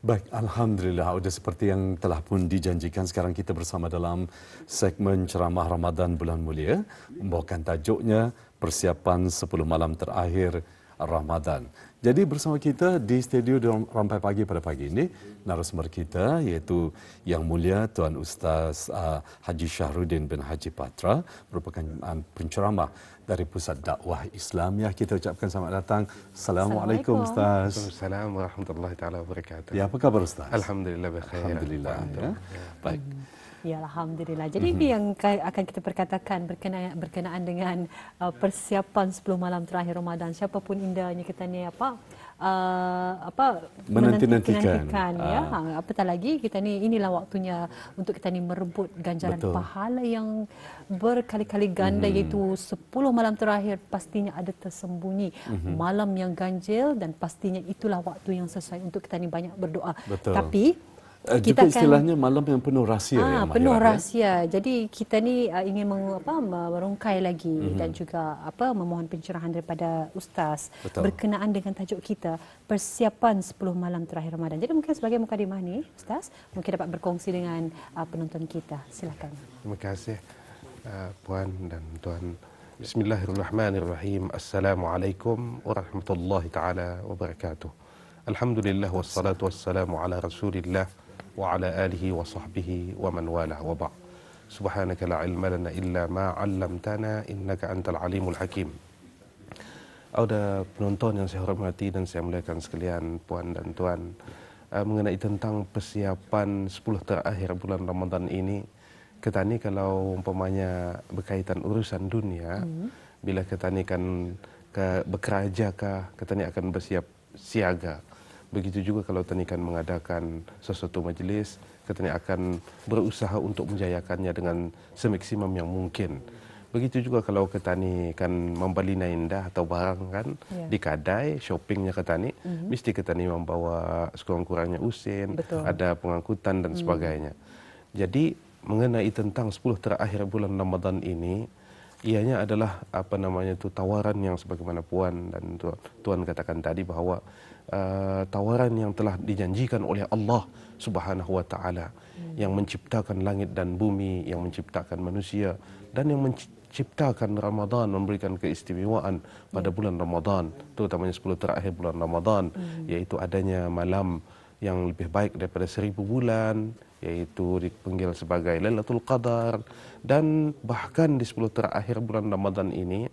Baik, Alhamdulillah. Sudah seperti yang telah pun dijanjikan, sekarang kita bersama dalam segmen ceramah Ramadan Bulan Mulia, membawakan tajuknya Persiapan 10 Malam Terakhir Ramadan. Jadi bersama kita di studio Rampai Pagi pada pagi ini, narasumber kita iaitu Yang Mulia Tuan Ustaz Haji Shahruddin bin Haji Patra, merupakan penceramah dari Pusat Dakwah Islamiah. Kita ucapkan selamat datang. Assalamualaikum Ustaz. Waalaikumsalam warahmatullahi taala wabarakatuh. Ya, apa khabar Ustaz? Alhamdulillah baiklah. Alhamdulillah. Ya. Baik. Ya, Alhamdulillah. Jadi ini yang akan kita perkatakan berkenaan dengan persiapan 10 malam terakhir Ramadan. Siapapun indahnya kita ni menantikan ya. Apatah lagi kita ni, inilah waktunya untuk kita ni merebut ganjaran pahala yang berkali-kali ganda, iaitu 10 malam terakhir pastinya ada tersembunyi malam yang ganjil, dan pastinya itulah waktu yang sesuai untuk kita ni banyak berdoa. Betul. Tapi kita istilahnya malam yang penuh rahsia. Penuh rahsia. Jadi kita ni ingin merungkai lagi dan juga memohon pencerahan daripada Ustaz berkenaan dengan tajuk kita, persiapan 10 malam terakhir Ramadan. Jadi mungkin sebagai mukadimah ni Ustaz, mungkin dapat berkongsi dengan penonton kita. Silakan. Terima kasih Puan dan Tuan. Bismillahirrahmanirrahim. Assalamualaikum warahmatullahi taala wabarakatuh. Alhamdulillah wassalatu wassalamu ala Rasulillah wa ala alihi wa sahbihi wa man walah wa ba'. Subhanaka la ilma lana illa ma 'allamtana innaka antal alimul hakim. Ada penonton yang saya hormati dan saya muliakan sekalian, Puan dan Tuan, mengenai tentang persiapan 10 terakhir bulan Ramadan ini, kita ni kalau umpamanya berkaitan urusan dunia, bila kita ni kan bekerja kah, kita ni akan bersiap siaga. Begitu juga kalau kita ni kan mengadakan sesuatu majlis, kita ni akan berusaha untuk menjayakannya dengan semaksimum yang mungkin. Begitu juga kalau kita ni kan membeli indah atau barang kan di kedai shoppingnya kita ni, mesti kita ni membawa sekurang-kurangnya usin, ada pengangkutan dan sebagainya. Jadi mengenai tentang 10 terakhir bulan Ramadan ini, ianya adalah tawaran yang sebagaimana Puan dan Tuan katakan tadi, bahawa tawaran yang telah dijanjikan oleh Allah Subhanahu wa taala, yang menciptakan langit dan bumi, yang menciptakan manusia, dan yang menciptakan Ramadan, memberikan keistimewaan pada bulan Ramadan, terutamanya 10 terakhir bulan Ramadan, yaitu adanya malam yang lebih baik daripada 1000 bulan, yaitu dipanggil sebagai Lailatul Qadar. Dan bahkan di 10 terakhir bulan Ramadan ini,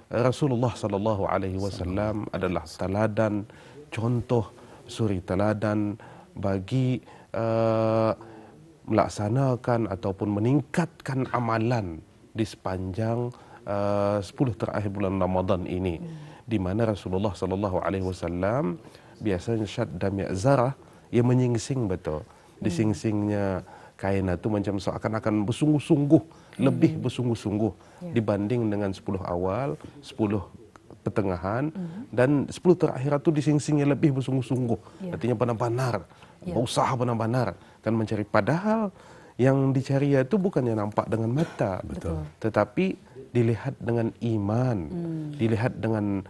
Rasulullah sallallahu alaihi wasallam adalah teladan, contoh suri teladan bagi melaksanakan ataupun meningkatkan amalan di sepanjang 10 terakhir bulan Ramadan ini, di mana Rasulullah sallallahu alaihi wasallam biasanya syadda mi'zarah, ia menyingsing betul. Disingsingnya kain itu macam seakan-akan bersungguh-sungguh, lebih bersungguh-sungguh dibanding dengan 10 awal, 10 pertengahan, dan 10 terakhir itu disingsingnya lebih bersungguh-sungguh. Artinya benar-benar berusaha benar-benar kan mencari, padahal yang dicari itu bukannya nampak dengan mata, tetapi dilihat dengan iman, dilihat dengan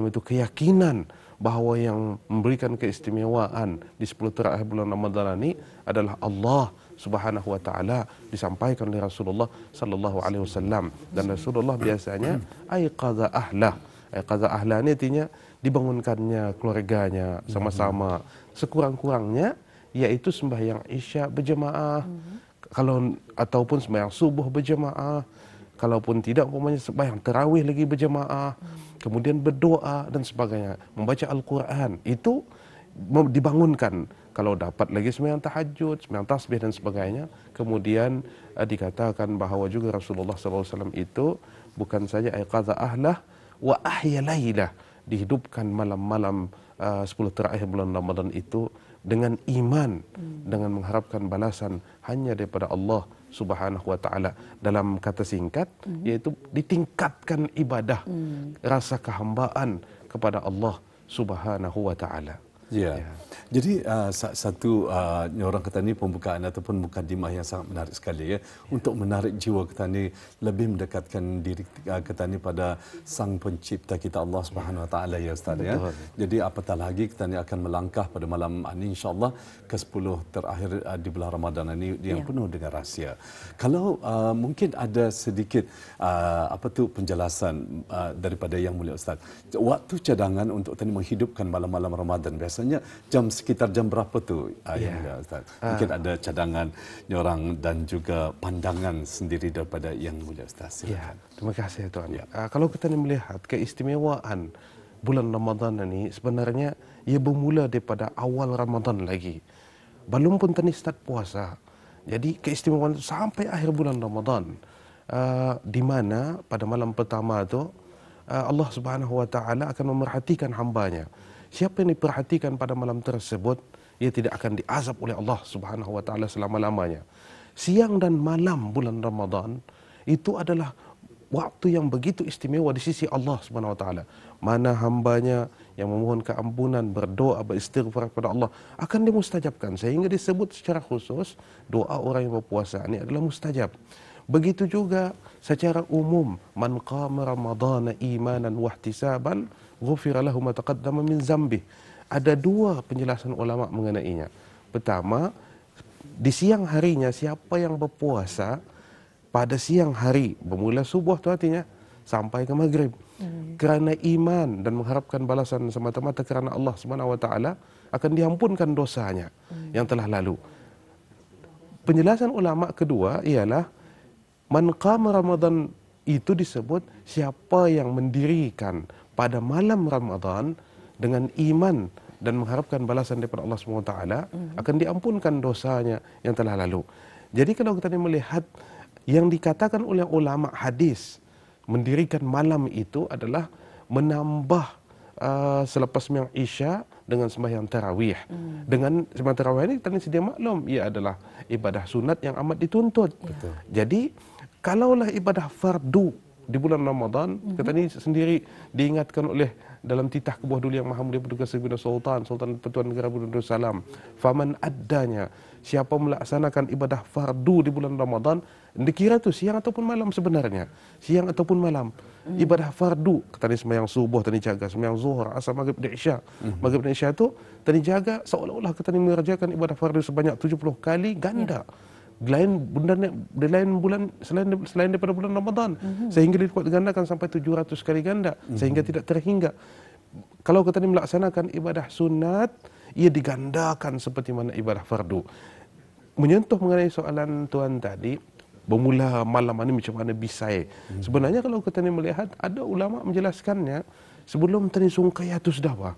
keyakinan bahawa yang memberikan keistimewaan di 10 terakhir bulan Ramadan ini adalah Allah Subhanahu wa taala, disampaikan oleh Rasulullah sallallahu alaihi wasallam. Dan Rasulullah biasanya aiqadha ahlah. Aiqadha ahlah ini artinya dibangunkannya keluarganya sama-sama, sekurang-kurangnya yaitu sembahyang Isya berjemaah, ataupun sembahyang subuh berjemaah, kalaupun tidak umpamanya sembahyang tarawih lagi berjemaah, kemudian berdoa dan sebagainya, membaca Al-Quran, itu dibangunkan. Kalau dapat lagi sembahyang tahajud, sembahyang tasbih dan sebagainya. Kemudian dikatakan bahawa juga Rasulullah SAW itu bukan saja aiqadha ahlah wa ahya lailah, dihidupkan malam-malam 10 terakhir bulan Ramadan itu dengan iman, dengan mengharapkan balasan hanya daripada Allah Subhanahu wa taala. Dalam kata singkat, yaitu ditingkatkan ibadah, rasa kehambaan kepada Allah Subhanahu wa taala. Ya. Jadi satu orang kata ni pembukaan ataupun mukadimah yang sangat menarik sekali ya untuk menarik jiwa kita ni lebih mendekatkan diri kita ni pada Sang Pencipta kita Allah Subhanahu Wa Taala ya Ustaz ya. Jadi apatah lagi kita ni akan melangkah pada malam ini insya-Allah ke-10 terakhir di bulan Ramadan ini yang penuh dengan rahsia. Kalau mungkin ada sedikit penjelasan daripada Yang Mulia Ustaz. Waktu cadangan untuk tadi menghidupkan malam-malam Ramadan biasanya sekitar jam berapa tu Yang Mulia Ustaz? Mungkin ada cadangan orang dan juga pandangan sendiri daripada Yang Mulia Ustaz. Ya, terima kasih Tuan. Kalau kita melihat keistimewaan bulan Ramadan ini sebenarnya ia bermula daripada awal Ramadan lagi. Belum pun tadi start puasa. Jadi keistimewaan sampai akhir bulan Ramadan. Di mana pada malam pertama itu Allah Subhanahu Wa Taala akan memerhatikan hambanya. Siapa yang diperhatikan pada malam tersebut, ia tidak akan diazab oleh Allah Subhanahu Wa Taala selama-lamanya. Siang dan malam bulan Ramadan itu adalah waktu yang begitu istimewa di sisi Allah Subhanahu Wa Taala. Mana hambanya yang memohon keampunan, berdoa, beristighfar kepada Allah akan dimustajabkan. Sehingga disebut secara khusus doa orang yang berpuasa ini adalah mustajab. Begitu juga secara umum, man qama ramadhana imanan wa ihtisaban ghufira lahu ma taqaddama min dzambih. Ada dua penjelasan ulama mengenainya. Pertama, di siang harinya siapa yang berpuasa pada siang hari bermula subuh tu artinya sampai ke maghrib kerana iman dan mengharapkan balasan semata-mata kerana Allah Subhanahu Wa Taala akan diampunkan dosanya yang telah lalu. Penjelasan ulama kedua ialah man qama Ramadan itu disebut siapa yang mendirikan pada malam Ramadan dengan iman dan mengharapkan balasan daripada Allah SWT akan diampunkan dosanya yang telah lalu. Jadi kalau kita melihat yang dikatakan oleh ulama hadis mendirikan malam itu adalah menambah selepas sembahyang Isya dengan sembahyang tarawih. Dengan sembahyang tarawih ini tadi sedia maklum ia adalah ibadah sunat yang amat dituntut. Jadi kalaulah ibadah fardu di bulan Ramadan, kita ini sendiri diingatkan oleh dalam titah kebuah dulu yang Maha Mulia Paduka Sayyidina Sultan Pertuan Negara Brunei Darussalam, faman addanya, siapa melaksanakan ibadah fardu di bulan Ramadan, dikira itu siang ataupun malam sebenarnya, siang ataupun malam. Ibadah fardu, tadi sembahyang subuh tadi jaga, sembahyang zuhur, asar, maghrib dan isya. Maghrib dan isya itu tadi jaga seolah-olah kita mengerjakan ibadah fardu sebanyak 70 kali ganda. Lain bulan selain daripada bulan Ramadan, sehingga dilipat gandakan sampai 700 kali ganda, sehingga tidak terhingga. Kalau kita ini melaksanakan ibadah sunat, ia digandakan seperti mana ibadah fardu. Menyentuh mengenai soalan tuan tadi, bermula malam ini macam mana bisai. Sebenarnya kalau kita ini melihat, ada ulama menjelaskannya sebelum tadi sungkai itu sudah apa.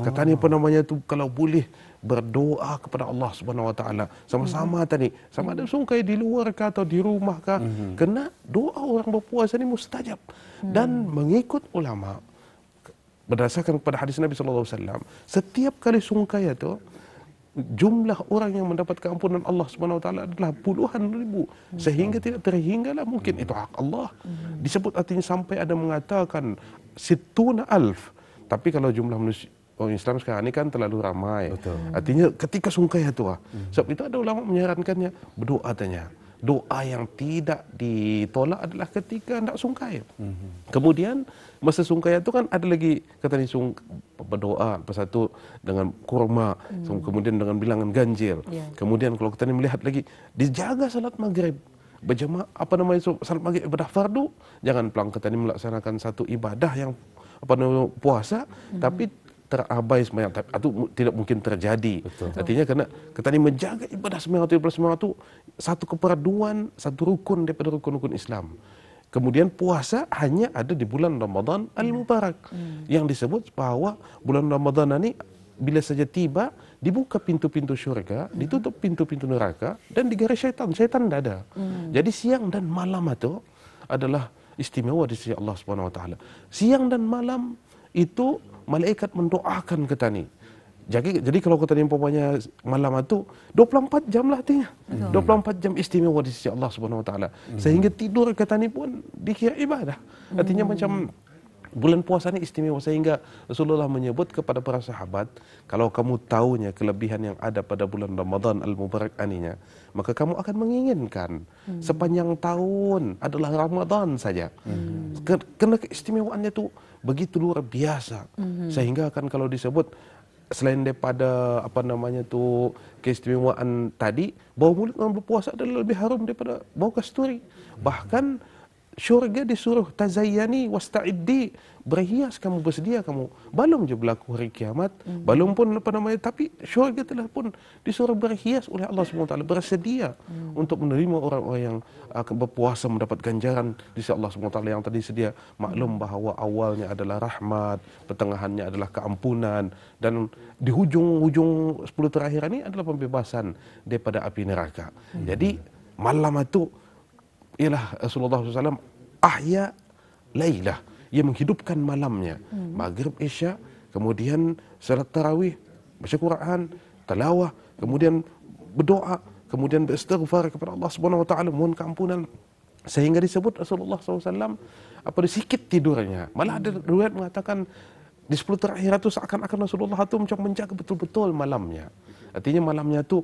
Katanya apa namanya tu, kalau boleh berdoa kepada Allah Subhanahu Wa Taala sama-sama tadi, sama ada sungkai di luar kah atau di rumah kah, kena doa orang berpuasa ini mustajab. Dan mengikut ulama berdasarkan kepada hadis Nabi sallallahu alaihi wasallam, setiap kali sungkai itu jumlah orang yang mendapat keampunan Allah Subhanahu Wa Taala adalah puluhan ribu, sehingga tidak terhinggalah mungkin itu hak Allah. Disebut artinya sampai ada mengatakan 70,000. Tapi kalau jumlah manusia orang Islam sekarang ini kan terlalu ramai. Artinya ketika sungkai itu sebab itu ada ulama menyarankannya berdoa tanya. Doa yang tidak ditolak adalah ketika hendak sungkai. Kemudian masa sungkai itu kan ada lagi kata ni berdoa satu dengan kurma, kemudian dengan bilangan ganjil. Kemudian kalau kita ni melihat lagi dijaga salat maghrib berjemaah, apa namanya salat maghrib ibadah fardu, jangan pelang kita ni melaksanakan satu ibadah yang apa namanya puasa tapi terabai sembahyang itu tidak mungkin terjadi. Artinya kerana kita ni menjaga ibadah sembahyang itu satu keperaduan, satu rukun daripada rukun-rukun Islam. Kemudian puasa hanya ada di bulan Ramadan Al-Mubarak yang disebut bahawa bulan Ramadan ini bila saja tiba dibuka pintu-pintu syurga, ditutup pintu-pintu neraka dan digaris syaitan. Syaitan tidak ada. Jadi siang dan malam itu adalah istimewa di sisi Allah Subhanahu Wa Taala. Siang dan malam itu malaikat mendoakan kita ni. Jadi kalau kita ni umpamanya malam itu 24 jam lah artinya. 24 jam istimewa di sisi Allah Subhanahu Wa Taala. Sehingga tidur kita ni pun dikira ibadah. Artinya macam Bulan puasa ini istimewa sehingga Rasulullah menyebut kepada para sahabat, kalau kamu tahunya kelebihan yang ada pada bulan Ramadan al-Mubarak aninya, maka kamu akan menginginkan sepanjang tahun adalah Ramadan saja. Karena keistimewaannya itu begitu luar biasa. Sehingga kan kalau disebut selain daripada apa namanya tu keistimewaan tadi, bau mulut orang berpuasa adalah lebih harum daripada bau kasturi. Bahkan syurga disuruh tazayyani wasta'iddi, berhias kamu, bersedia kamu. Belum je berlaku hari kiamat, belum pun apa namanya, tapi syurga telah pun disuruh berhias oleh Allah SWT, bersedia untuk menerima orang-orang yang akan berpuasa mendapat ganjaran di sisi Allah SWT yang tadi sedia. Maklum bahawa awalnya adalah rahmat, pertengahannya adalah keampunan, dan di hujung-hujung 10 terakhir ini adalah pembebasan daripada api neraka. Jadi malam itu ialah Rasulullah SAW ahya lailah, ia menghidupkan malamnya. Maghrib, Isya, kemudian salat tarawih, baca Quran, tilawah, kemudian berdoa, kemudian beristighfar kepada Allah Subhanahu wa taala, mohon keampunan, sehingga disebut Rasulullah SAW sikit tidurnya. Malah ada riwayat mengatakan di 10 terakhir itu seakan-akan Rasulullah itu macam menjaga betul-betul malamnya. Artinya malamnya itu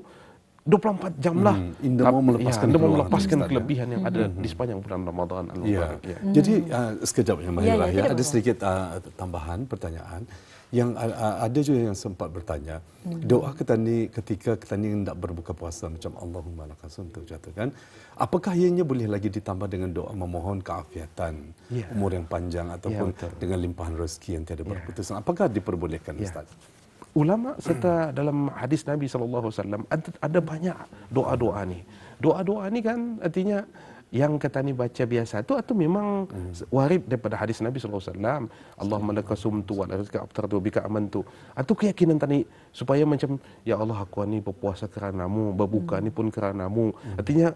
24 jam lah. Indah mau melepaskan kelebihan yang ada di sepanjang bulan Ramadan al-Mubarak. Ya. Jadi sekejap yang Mahirah, ada sedikit tambahan pertanyaan yang ada juga yang sempat bertanya, doa ketika kita ni hendak berbuka puasa macam Allahumma laka sumtu jatuh kan, apakah ianya boleh lagi ditambah dengan doa memohon keafiatan, umur yang panjang ataupun dengan limpahan rezeki yang tiada berputus? Apakah diperbolehkan, Ustaz? Ulama serta dalam hadis Nabi SAW ada banyak doa-doa ni. Doa-doa ni kan artinya yang kata ni baca biasa tu atau memang warid daripada hadis Nabi SAW. Allahumma laka sumtu wa laka aftartu bika amantu. Atau keyakinan tadi supaya macam ya Allah aku ni berpuasa kerana-Mu, berbuka ni pun kerana-Mu. Artinya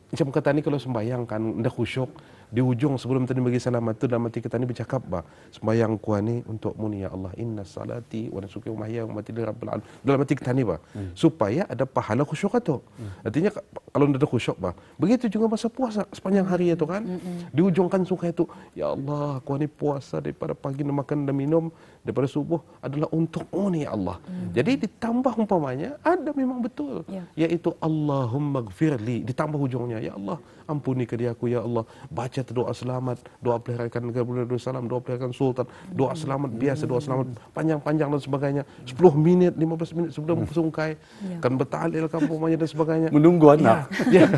macam kata ni kalau sembahyang kan dah khusyuk, di ujung sebelum tadi bagi salamat tu dalam hati kita ni bercakap sembahyang ku ni untuk-Mu ni ya Allah, inna salati wa nusuki wa mahyaya wa mamati lirabbil alamin. Dalam hati kita ni supaya ada pahala khusyuk itu. Artinya kalau ada khusyuk begitu juga masa puasa sepanjang hari itu kan. Di ujung kan suka itu ya Allah aku ni puasa daripada pagi makan dan minum daripada subuh adalah untuk-Mu ni ya Allah. Jadi ditambah umpamanya ada memang betul yaitu Allahumma gfirli, ditambah ujungnya ya Allah ampuni ke dia aku ya Allah. Baca doa selamat, doa peliharakan negara bulan salam, doa peliharakan sultan, doa selamat biasa, doa selamat panjang-panjang dan sebagainya. 10 minit, 15 minit sebelum bersungkai, kan bertahlil kampungnya dan sebagainya. Menunggu anak. Ya,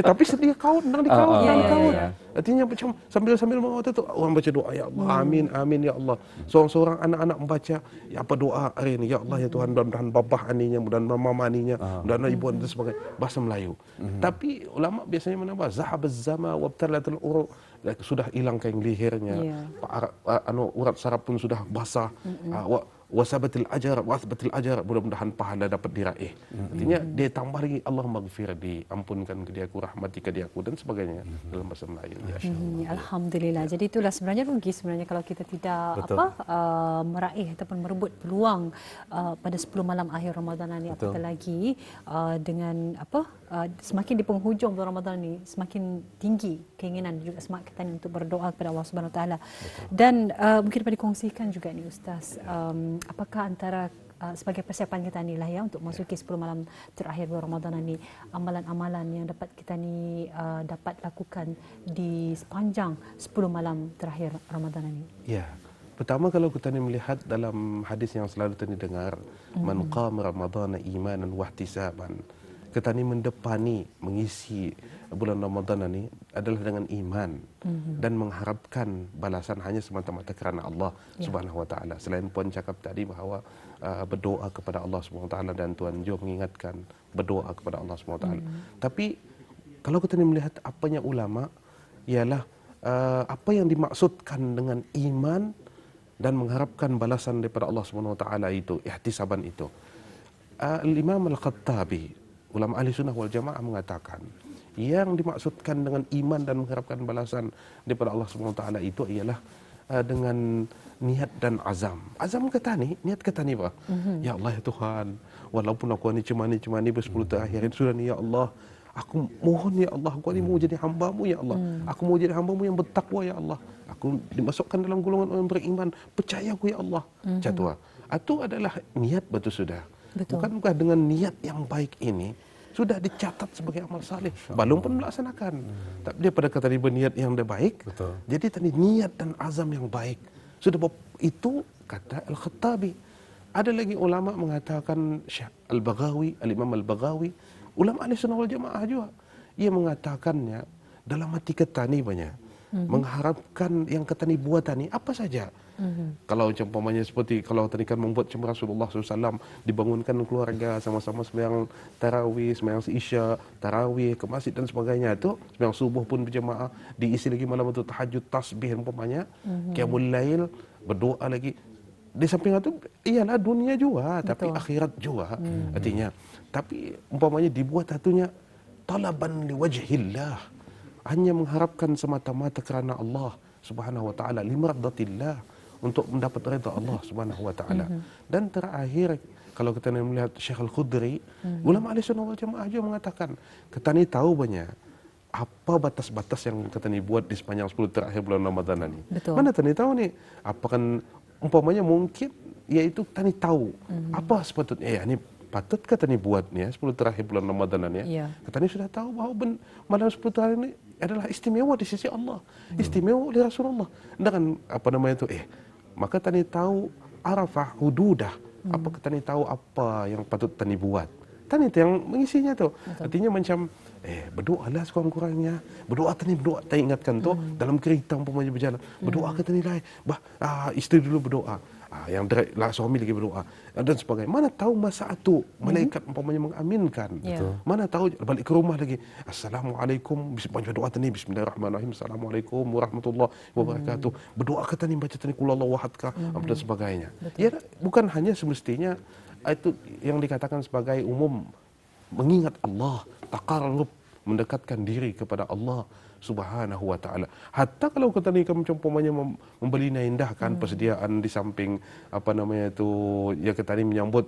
tapi sedia kawan, nang di kawan. Artinya macam sambil mengawat itu orang baca doa ya Allah, amin amin ya Allah. Seorang-seorang anak-anak membaca ya apa doa hari ini ya Allah ya Tuhan, mudah-mudahan babah aninya, mudah-mudahan mama aninya, mudah-mudahan ibu dan sebagainya, bahasa Melayu. Tapi ulama biasanya menambah zahabaz zama wabtalatul uruk, sudah hilang kain lehernya, urat saraf pun sudah basah, wasabatil ajar, wasbatil ajar, mudah-mudahan pahala dapat diraih. Artinya dia tambah lagi Allahumma ghfir, diampunkan ke dia aku, rahmati ke dia aku dan sebagainya dalam bahasa Melayu. Alhamdulillah. Jadi itulah sebenarnya rugi sebenarnya kalau kita tidak meraih ataupun merebut peluang pada 10 malam akhir Ramadan ini, apatah lagi dengan semakin di penghujung bulan Ramadan ini semakin tinggi keinginan juga semangat kita untuk berdoa kepada Allah Subhanahu Wa Taala. Dan mungkin dapat dikongsikan juga ni Ustaz, apakah antara sebagai persiapan kita ni lah ya untuk masuki 10 malam terakhir bulan Ramadan ini, amalan-amalan yang dapat kita ni dapat lakukan di sepanjang 10 malam terakhir Ramadan ini? Ya. Pertama kalau kita ni melihat dalam hadis yang selalu kita ni dengar, man qama ramadhana imanan wa ihtisaban. Kita ni mendepani mengisi bulan Ramadan ini adalah dengan iman dan mengharapkan balasan hanya semata-mata kerana Allah Subhanahu Wa Taala. Selain puan cakap tadi bahawa berdoa kepada Allah Subhanahu Wa Taala, dan Tuan Jo mengingatkan berdoa kepada Allah Subhanahu Wa Taala. Tapi kalau kita ni melihat apanya ulama ialah apa yang dimaksudkan dengan iman dan mengharapkan balasan daripada Allah Subhanahu Wa Taala itu, ihtisaban itu. Imam Al-Khattabi, ulama ahli sunnah wal jamaah, mengatakan yang dimaksudkan dengan iman dan mengharapkan balasan daripada Allah Subhanahu Wa Taala itu ialah dengan niat dan azam. Azam kata ni, niat kata ni ya Allah ya Tuhan, walaupun aku ni cuma ni ber-10 terakhir ini sudah ni ya Allah, Aku mohon ya Allah, aku ini mau jadi hamba-Mu ya Allah. Aku mau jadi hamba-Mu yang bertakwa ya Allah. Aku dimasukkan dalam golongan orang beriman. Percaya aku ya Allah. Catua. Itu adalah niat betul sudah. Betul. Bukankah dengan niat yang baik ini sudah dicatat sebagai amal saleh, belum pun melaksanakan. Tapi dia pada kata dia berniat yang baik. Betul. Jadi tadi niat dan azam yang baik. Sudah itu kata Al-Khattabi. Ada lagi ulama mengatakan Syekh Al-Baghawi, Al-Imam Al-Baghawi, ulama Ahlussunnah wal Jamaah juga. Ia mengatakannya dalam hati kita ni banyak mengharapkan yang kita ni buat tadi apa saja. Kalau umpamanya seperti kalau tadi kan membuat macam Rasulullah SAW dibangunkan keluarga sama-sama sembahyang tarawih, sembahyang isya, tarawih ke masjid dan sebagainya itu, sembahyang subuh pun berjemaah, diisi lagi malam untuk tahajud, tasbih umpamanya, qiyamul lail, berdoa lagi. Di samping itu ialah dunia juga, tapi akhirat juga artinya. Tapi umpamanya dibuat satunya talaban liwajhillah, hanya mengharapkan semata-mata kerana Allah Subhanahu wa taala, limardatillah, untuk mendapat redha Allah Subhanahu wa taala. Dan terakhir kalau kita melihat Syekh Al-Khudri, ulama Ahlussunnah wal Jamaah juga mengatakan, kita ni tahu banyak apa batas-batas yang kita ni buat di sepanjang 10 terakhir bulan Ramadan ini. Mana kita ni tahu ni? Apa kan umpamanya mungkin yaitu kita ni tahu apa sepatutnya ini patut kata ni buat ni 10 terakhir bulan Ramadan ni. Kita ni sudah tahu bahawa malam 10 terakhir ni adalah istimewa di sisi Allah, istimewa oleh Rasulullah. Dengan apa namanya itu maka tani tahu arafah hududah. Apa tani tahu apa yang patut tani buat. Tani itu yang mengisinya tu. Artinya macam berdoalah sekurang-kurangnya. Berdoa tani ingatkan tu dalam kereta umpamanya berjalan. Berdoa ke tani lain. Isteri dulu berdoa. Yang suami lagi berdoa dan sebagainya. Mana tahu masa itu malaikat umpamanya mengaminkan. Mana tahu balik ke rumah lagi, assalamualaikum, berdoa tani bismillahirrahmanirrahim, assalamualaikum warahmatullahi wabarakatuh. Berdoa kata ni, baca tani qul huwallahu ahad dan sebagainya. Ya, bukan hanya semestinya itu yang dikatakan sebagai umum mengingat Allah, taqarrub, mendekatkan diri kepada Allah Subhanahu wa taala. Hatta kalau kita ni macam umpamanya membeli indahkan persediaan di samping apa namanya itu ya kita ni menyambut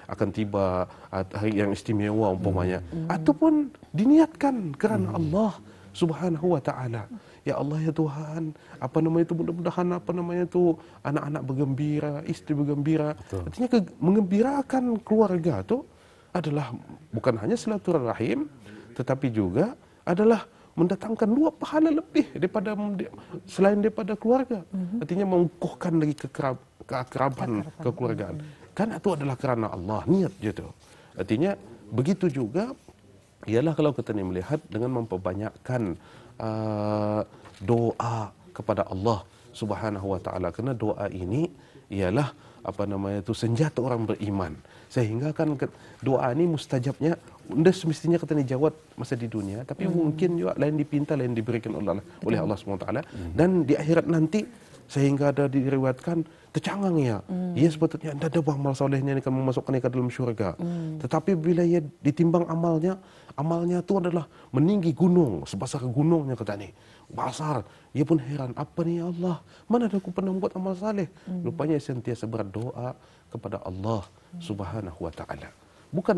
akan tiba hari yang istimewa umpamanya, ataupun diniatkan kerana Allah Subhanahu wa taala. Ya Allah ya Tuhan, apa namanya itu mudah-mudahan apa namanya itu anak-anak bergembira, isteri bergembira. Artinya mengembirakan keluarga tu adalah bukan hanya silaturahim tetapi juga adalah mendatangkan 2 pahala lebih daripada selain daripada keluarga. Artinya mengukuhkan lagi keakraban, kekeluargaan. Kan itu adalah kerana Allah, niat je tu. Artinya begitu juga ialah kalau kita ni melihat dengan memperbanyakkan doa kepada Allah Subhanahu wa taala. Kerana doa ini ialah apa namanya itu senjata orang beriman. Sehingga kan doa ini mustajabnya dah semestinya kita ni jawab masa di dunia, tapi mungkin juga lain dipinta, lain diberikan oleh Allah SWT. Dan di akhirat nanti sehingga ada diriwayatkan tercangang ia sepatutnya ada amal solehnya yang akan memasukkan ia ke dalam syurga. Tetapi bila ia ditimbang amalnya itu adalah meninggi gunung, sebesar gunungnya kata ni. Besar. Ia pun heran, apa ni ya Allah? Mana ada aku pernah buat amal saleh? Rupanya sentiasa berdoa kepada Allah Subhanahu wa taala. Bukan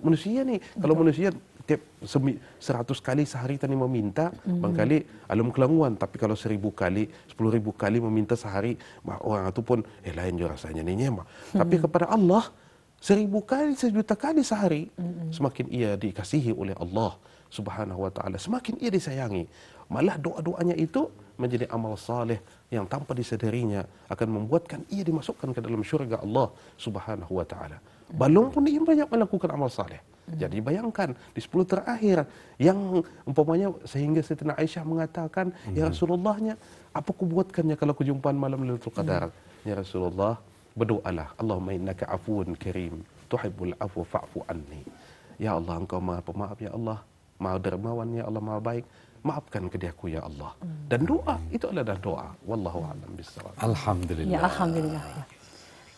manusia ni. Kalau manusia tiap 100 kali sehari tadi meminta, bangkali alum kelanguan. Tapi kalau 1000 kali, 10,000 kali meminta sehari, orang itu pun lain je rasanya ni nyema. Tapi kepada Allah 1000 kali, 1,000,000 kali sehari, semakin ia dikasihi oleh Allah Subhanahu wa taala, semakin ia disayangi. Malah doa-doanya itu menjadi amal saleh yang tanpa disedarinya akan membuatkan ia dimasukkan ke dalam syurga Allah Subhanahu wa taala. Belum pun ia banyak melakukan amal saleh. Jadi bayangkan di 10 terakhir yang umpamanya sehingga Siti Aisyah mengatakan, ya Rasulullahnya, apa ku buatkannya kalau kejumpaan malam Lailatul Qadar? Ya Rasulullah, berdoalah, Allahumma innaka afuwun karim, tuhibbul afwa fa'fu anni. Ya Allah, engkau Maha Pemaaf ya Allah, Maha Dermawan ya Allah, Maha Baik. Maafkan ke diaku ya Allah. Dan doa itu adalah doa. Wallahu a'lam bishawab. Alhamdulillah. Ya, alhamdulillah. Ya.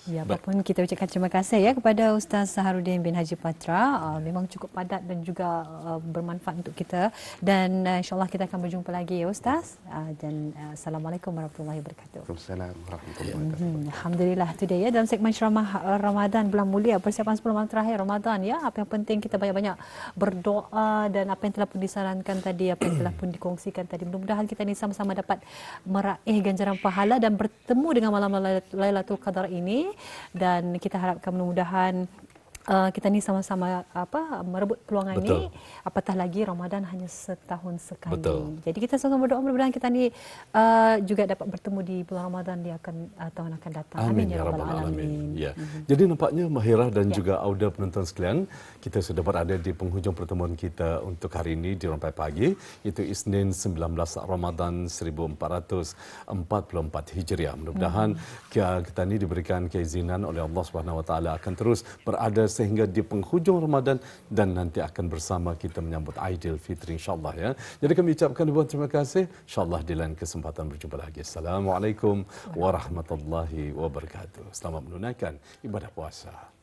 Ya, apapun kita ucapkan terima kasih ya kepada Ustaz Saharudin bin Haji Patra. Memang cukup padat dan juga bermanfaat untuk kita, dan insyaAllah kita akan berjumpa lagi ya Ustaz. Dan Assalamualaikum warahmatullahi wabarakatuh. Waalaikumsalam warahmatullahi wabarakatuh. Alhamdulillah, itu dia ya dalam segmen ceramah Ramadan bulan mulia, persiapan 10 malam terakhir Ramadan ya. Apa yang penting kita banyak-banyak berdoa, dan apa yang telah pun disarankan tadi, apa yang telah pun dikongsikan tadi, mudah-mudahan kita ni sama-sama dapat meraih ganjaran pahala dan bertemu dengan malam Lailatul Qadar ini. Dan kita harapkan mudah-mudahan kita ni sama-sama merebut peluang ini, apatah lagi Ramadan hanya setahun sekali. Jadi kita sama-sama berdoa mudah-mudahan kita ni juga dapat bertemu di bulan Ramadan di tahun akan datang. Amin ya rabbal alamin. Ya. Jadi nampaknya Mahirah dan juga Auda penonton sekalian, kita sudah berada di penghujung pertemuan kita untuk hari ini di Rompai Pagi, itu Isnin 19 Ramadan 1444 Hijriah. Mudah-mudahan kita ni diberikan keizinan oleh Allah Subhanahu Wa Taala akan terus berada sehingga di penghujung Ramadan, dan nanti akan bersama kita menyambut Aidilfitri insya-Allah ya. Jadi kami ucapkan ribuan terima kasih. Insya-Allah di lain kesempatan berjumpa lagi. Assalamualaikum warahmatullahi wabarakatuh. Selamat menunaikan ibadah puasa.